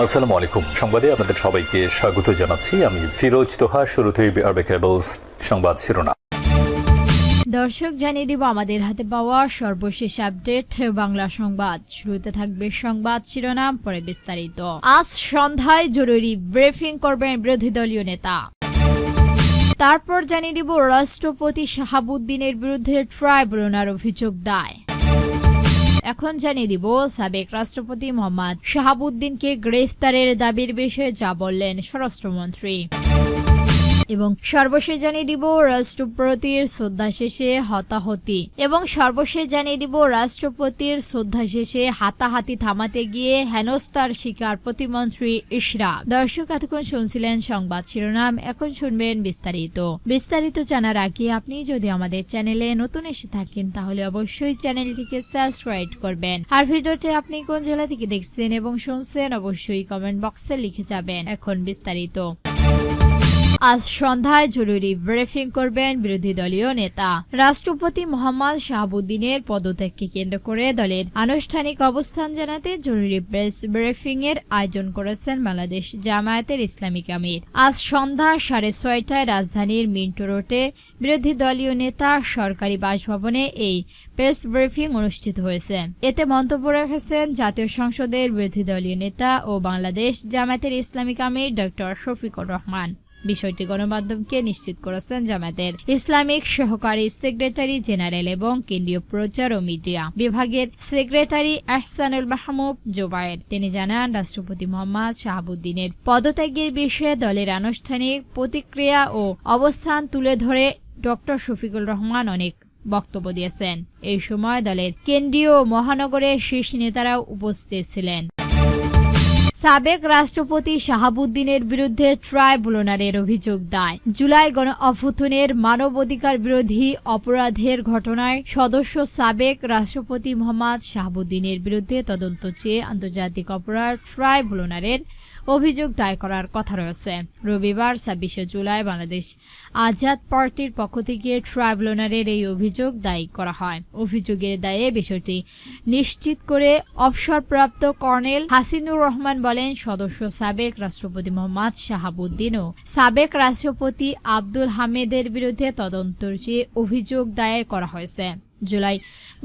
আসসালামু আলাইকুম। সংবাদে আপনাদের সবাইকে স্বাগত জানাচ্ছি। আমি ফিরোজ তোহা। শুরুতেই আরবে কেবলস সংবাদ শিরোনাম। দর্শক, জানিয়ে দিব আমাদের হাতে পাওয়া সর্বশেষ আপডেট বাংলা সংবাদ। শুরুতে থাকবে সংবাদ শিরোনাম, পরে বিস্তারিত। আজ সন্ধ্যায় জরুরি ব্রিফিং করবেন বিরোধী দলীয় নেতা। তারপর জানিয়ে দিব রাষ্ট্রপতি শাহাবুদ্দিনের বিরুদ্ধে ট্রাইব্যুনাল অভিযোগ দায়। এখন জানিয়ে দিব সাবেক রাষ্ট্রপতি মোহাম্মদ শাহাবুদ্দিনকে গ্রেফতারের দাবির বিষয়ে যা বললেন স্বরাষ্ট্রমন্ত্রী। এবং সর্বশেষ জানিয়ে দিব রাষ্ট্রপতির শ্রদ্ধা শেষে হাতাহাতি থামাতে গিয়ে হেনস্থার শিকার প্রতিমন্ত্রী ইশরাক। দর্শক, এতক্ষণ শুনছিলেন সংবাদ শিরোনাম, এখন শুনবেন বিস্তারিত জানার আগে আপনি যদি আমাদের চ্যানেলে নতুন এসে থাকেন তাহলে অবশ্যই চ্যানেলটিকে সাবস্ক্রাইব করবেন। আর ভিডিওটি আপনি কোন জেলা থেকে দেখছেন এবং শুনছেন অবশ্যই কমেন্ট বক্সে লিখে যাবেন। এখন বিস্তারিত। আজ সন্ধ্যায় জরুরি ব্রিফিং করবেন বিরোধী দলীয় নেতা। রাষ্ট্রপতি মোহাম্মদ শাহাবুদ্দিনের পদত্যাগকে কেন্দ্র করে দলের আনুষ্ঠানিক অবস্থান জানাতে জরুরি প্রেস ব্রিফিং এর আয়োজন করেছেন বাংলাদেশ জামায়াতের ইসলামিক আমির। আজ সন্ধ্যা 6:30টায় রাজধানীর মিন্টো রোডে বিরোধী দলীয় নেতা সরকারি বাসভবনে এই প্রেস ব্রিফিং অনুষ্ঠিত হয়েছে। এতে মন্তব্য রেখেছেন জাতীয় সংসদের বিরোধী দলীয় নেতা ও বাংলাদেশ জামায়াতের ইসলামিক আমির ডক্টর শফিকুর রহমান। বিষয়টি গণমাধ্যমকে নিশ্চিত করেছেন জামায়াতের ইসলামিক সহকারী সেক্রেটারি জেনারেল এবং কেন্দ্রীয় প্রচার ও মিডিয়া বিভাগের সেক্রেটারি এহসানুল মাহমুদ জোবায়ের। তিনি জানান, রাষ্ট্রপতি মোহাম্মদ শাহাবুদ্দিনের পদত্যাগের বিষয়ে দলের আনুষ্ঠানিক প্রতিক্রিয়া ও অবস্থান তুলে ধরে ডক্টর শফিকুর রহমান অনেক বক্তব্য দিয়েছেন। এই সময় দলের কেন্দ্রীয় ও মহানগরের শীর্ষ নেতারাও উপস্থিত ছিলেন। সাবেক রাষ্ট্রপতি শাহাবুদ্দিনের বিরুদ্ধে ট্রাইব্যুনালের অভিযোগ দায়। জুলাই গণ অভ্যুত্থানের মানবাধিকার বিরোধী অপরাধের ঘটনায় সদস্য সাবেক রাষ্ট্রপতি মোহাম্মদ শাহাবুদ্দিনের বিরুদ্ধে তদন্ত চেয়ে আন্তর্জাতিক অপরাধ ট্রাইব্যুনালের অভিযোগ দায় করার কথা রয়েছে। রবিবার 26শে জুলাই বাংলাদেশ আজাদ পার্টির পক্ষ থেকে ট্রাইব্যুনালের এই অভিযোগ দায়ী করা হয়। অভিযোগের দায়ে বিষয়টি নিশ্চিত করে অবসরপ্রাপ্ত কর্নেল হাসিনুর রহমান বলেন, সদস্য সাবেক রাষ্ট্রপতি মোহাম্মদ শাহাবুদ্দিন ও সাবেক রাষ্ট্রপতি আব্দুল হামিদের বিরুদ্ধে তদন্তের চেয়ে অভিযোগ দায়ের করা হয়েছে। জুলাই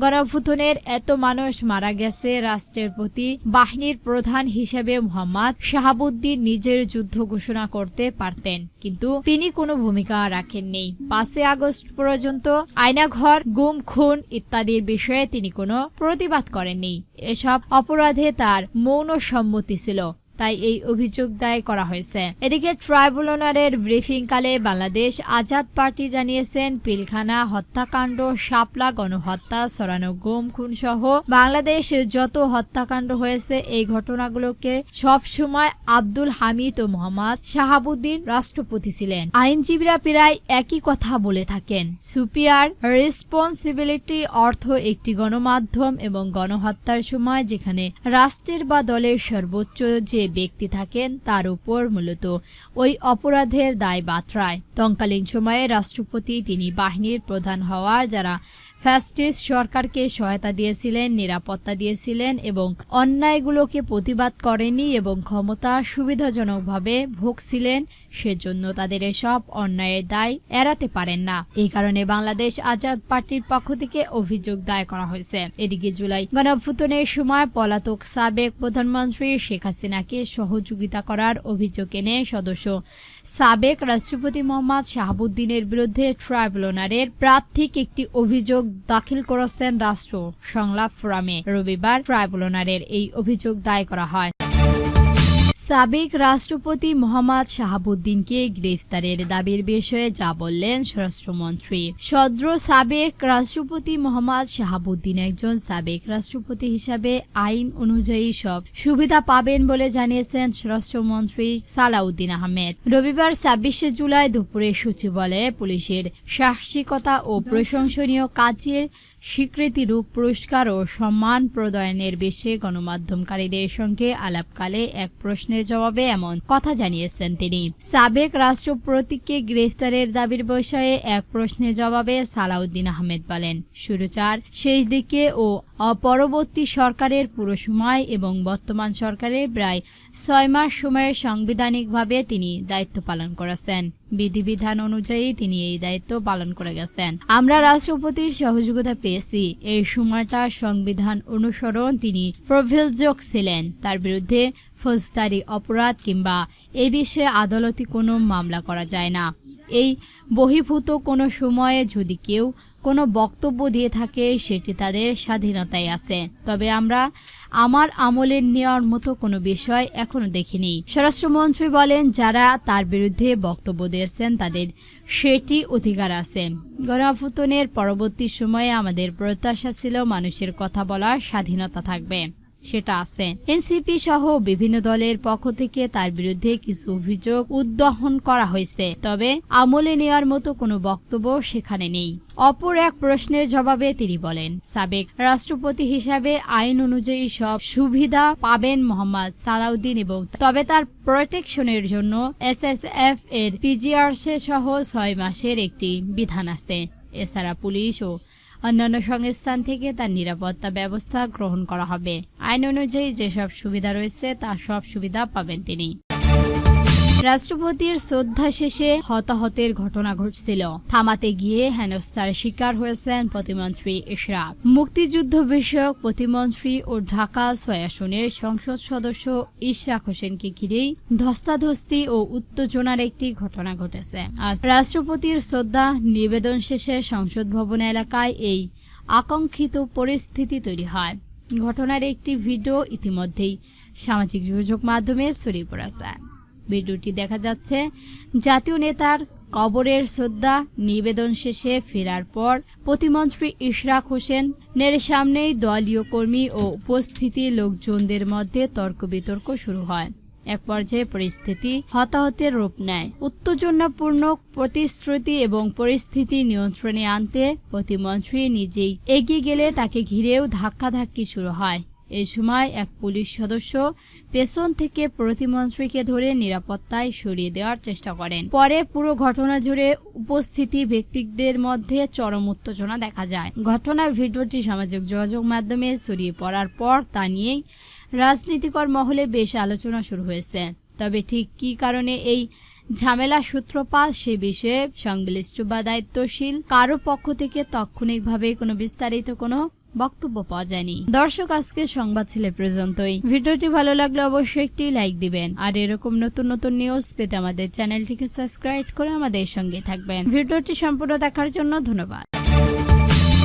গণঅভ্যুত্থানের এত মানুষ মারা গেছে। রাষ্ট্রের প্রতি বাহিনীর প্রধান হিসেবে মোহাম্মদ শাহাবুদ্দিন নিজের যুদ্ধ ঘোষণা করতে পারতেন, কিন্তু তিনি কোনো ভূমিকা রাখেননি। 5 আগস্ট পর্যন্ত আয়নাঘর, গুম, খুন ইত্যাদির বিষয়ে তিনি কোনো প্রতিবাদ করেননি। এসব অপরাধে তার মৌন সম্মতি ছিল, তাই এই অভিযোগ দায়ের করা হয়েছে। এদিকে ট্রাইব্যুনালের ব্রিফিংকালে বাংলাদেশ আজাদ পার্টি জানিয়েছেন, পিলখানা হত্যাকাণ্ড, শাপলা গণহত্যা, সরানো গুম, খুন সহ বাংলাদেশে যত হত্যাকাণ্ড হয়েছে এই ঘটনাগুলোকে সবসময় আব্দুল হামিদ ও মোহাম্মদ শাহাবুদ্দিন রাষ্ট্রপতি ছিলেন। আইনজীবীরা প্রায় একই কথা বলে থাকেন। সুপিরিয়র রেসপন্সিবিলিটি অর্থ একটি গণমাধ্যম এবং গণহত্যার সময় যেখানে রাষ্ট্রের বা দলের সর্বোচ্চ যে ব্যক্তি থাকেন তার উপর মূলত ওই অপরাধের দায় বাতরায়। তৎকালীন সময়ে রাষ্ট্রপতি তিনি বাহিনীর প্রধান হওয়ার যারা ফ্যাসিস্ট সরকারকে সহায়তা দিয়েছিলেন, নিরাপত্তা দিয়েছিলেন এবং অন্যায়গুলোকে প্রতিবাদ করেননি এবং ক্ষমতা সুবিধাজনকভাবে ভোগছিলেন, সেজন্য তাদের এসব অন্যায়ের দায় এড়াতে পারেন না। এই কারণে বাংলাদেশ আজাদ পার্টির পক্ষ থেকে অভিযোগ দায়ের করা হয়েছে। এদিকে জুলাই গণঅভ্যুত্থানের সময় পলাতক সাবেক প্রধানমন্ত্রী শেখ হাসিনাকে সহযোগিতা করার অভিযোগ এনে সদস্য সাবেক রাষ্ট্রপতি মোহাম্মদ শাহাবুদ্দিনের বিরুদ্ধে ট্রাইব্যুনালের প্রাথমিক একটি অভিযোগ দাখিল করেছেন রাষ্ট্র সংলাপ ফোরামে। রবিবার ট্রাইব্যুনালের এই অভিযোগ দায়ের করা হয়। সাবেক রাষ্ট্রপতি মোহাম্মদ শাহাবুদ্দিনকে গ্রেফতারের দাবির বিষয়ে যা বললেন স্বরাষ্ট্রমন্ত্রী। সদ্য সাবেক রাষ্ট্রপতি মোহাম্মদ শাহাবুদ্দিন একজন সাবেক রাষ্ট্রপতি হিসাবে আইন অনুযায়ী সব সুবিধা পাবেন বলে জানিয়েছেন স্বরাষ্ট্রমন্ত্রী সালাউদ্দিন আহমেদ। রবিবার 26শে জুলাই দুপুরে সচিবালয়ে পুলিশের সাহসিকতা ও প্রশংসনীয় কাজের স্বীকৃতিরূপ পুরস্কার ও সম্মান প্রদানের বিষয়ে গণমাধ্যমকারীদের সঙ্গে আলাপকালে এক প্রশ্নের জবাবে এমন কথা জানিয়েছেন তিনি। সাবেক রাষ্ট্রপতিকে গ্রেফতারের দাবির বিষয়ে এক প্রশ্নের জবাবে সালাউদ্দিন আহমেদ বলেন, সুরচার শেষ দিকে ও পরবর্তী সরকারের পুরো সময় এবং বর্তমান সরকারের প্রায় 6 মাস সময়ে সাংবিধানিকভাবে তিনি দায়িত্ব পালন করেছেন। বিধিবিধান অনুযায়ী তিনি এই দায়িত্ব পালন করে গেছেন। আমরা রাষ্ট্রপতির সহযোগিতা পেয়েছি। এই সময়টা সংবিধান অনুসরণ তিনি প্রভিলযোগ ছিলেন। তার বিরুদ্ধে ফৌজদারি অপরাধ কিংবা এ বিষয়ে আদালতি কোনো মামলা করা যায় না। এই বহির্ভূত কোনো সময়ে যদি কেউ কোনো বক্তব্য দিয়ে থাকে সেটি তাদের স্বাধীনতায় আছে। তবে আমরা আমার আমলে নেওয়ার মতো কোনো বিষয় এখনো দেখিনি। স্বরাষ্ট্রমন্ত্রী বলেন, যারা তার বিরুদ্ধে বক্তব্য দিয়েছেন তাদের সেটি অধিকার আছে। গণঅভ্যুত্থানের পরবর্তী সময়ে আমাদের প্রত্যাশা ছিল মানুষের কথা বলার স্বাধীনতা থাকবে, সেটা আছে। এনসিপি সহ বিভিন্ন দলের পক্ষ থেকে তার বিরুদ্ধে কিছু অভিযোগ উত্থাপন করা হয়েছে, তবে আমলে নেওয়ার মতো কোনো বক্তব্য সেখানে নেই। অপর এক প্রশ্নের জবাবে তিনি বলেন, সাবেক রাষ্ট্রপতি হিসাবে আইন অনুযায়ী সব সুবিধা পাবেন মোহাম্মদ সালাউদ্দিন, এবং তবে তার প্রোটেকশনের জন্য এসএসএফ এর পিজিআরসি সহ 6 মাসের একটি বিধান আছে। এছাড়া পুলিশ ও অন্যান্য সংস্থান থেকে তার নিরাপত্তা ব্যবস্থা গ্রহণ করা হবে। আইন অনুযায়ী যেসব সুবিধা রয়েছে তার সব সুবিধা পাবেন তিনি। রাষ্ট্রপতির শ্রদ্ধা শেষে হতাহতের ঘটনা ঘটছিল। থামাতে গিয়ে হেনস্থার শিকার হয়েছেন প্রতিমন্ত্রী ইশরাক। মুক্তিযুদ্ধ বিষয়ক প্রতিমন্ত্রী ও ঢাকা 6 আসনের সংসদ সদস্য ইশরাক হোসেনকে ঘিরেই ধস্তাধস্তি ও উত্তেজনার একটি ঘটনা ঘটেছে। আজ রাষ্ট্রপতির শ্রদ্ধা নিবেদন শেষে সংসদ ভবন এলাকায় এই আকাঙ্ক্ষিত পরিস্থিতি তৈরি হয়। ঘটনার একটি ভিডিও ইতিমধ্যেই সামাজিক যোগাযোগ মাধ্যমে ছড়িয়ে পড়েছে। ভিডিওটি দেখা যাচ্ছে জাতীয় নেতার কবরের শ্রদ্ধা নিবেদন শেষে ফেরার পর প্রতিমন্ত্রী ইশরাক হোসেনের সামনেই দলীয় কর্মী ও উপস্থিতি লোকজনদের মধ্যে তর্ক বিতর্ক শুরু হয়। এক পর্যায়ে পরিস্থিতি হতাহতের রূপ নেয়। উত্তেজনাপূর্ণ প্রতিশ্রুতি এবং পরিস্থিতি নিয়ন্ত্রণে আনতে প্রতিমন্ত্রী নিজেই এগিয়ে গেলে তাকে ঘিরেও ধাক্কাধাক্কি শুরু হয়। এই সময় এক পুলিশ সদস্য পেছন থেকে প্রতিমন্ত্রীকে ধরে নিরাপত্তায় সরিয়ে দেওয়ার চেষ্টা করেন। পরে পুরো ঘটনা জুড়ে উপস্থিতি ব্যক্তিদের মধ্যে চরম উত্তেজনা দেখা যায়। ঘটনার ভিডিওটি সামাজিক যোগাযোগ মাধ্যমে ছড়িয়ে পড়ার পর তা নিয়েই রাজনীতিকর মহলে বেশ আলোচনা শুরু হয়েছে। তবে ঠিক কী কারণে এই ঝামেলা সূত্রপাত সে বিষয়ে সংশ্লিষ্ট বা দায়িত্বশীল কারো পক্ষ থেকে তাৎক্ষণিকভাবে কোনো বিস্তারিত কোনো বক্তব্য পাওয়া যায়নি। দর্শক, আজকে সংবাদ ছিল পর্যন্তই। ভিডিওটি ভালো লাগলে অবশ্যই একটি লাইক দিবেন, আর এরকম নতুন নতুন নিউজ পেতে আমাদের চ্যানেলটিকে সাবস্ক্রাইব করে আমাদের সঙ্গে থাকবেন। ভিডিওটি সম্পূর্ণ দেখার জন্য ধন্যবাদ।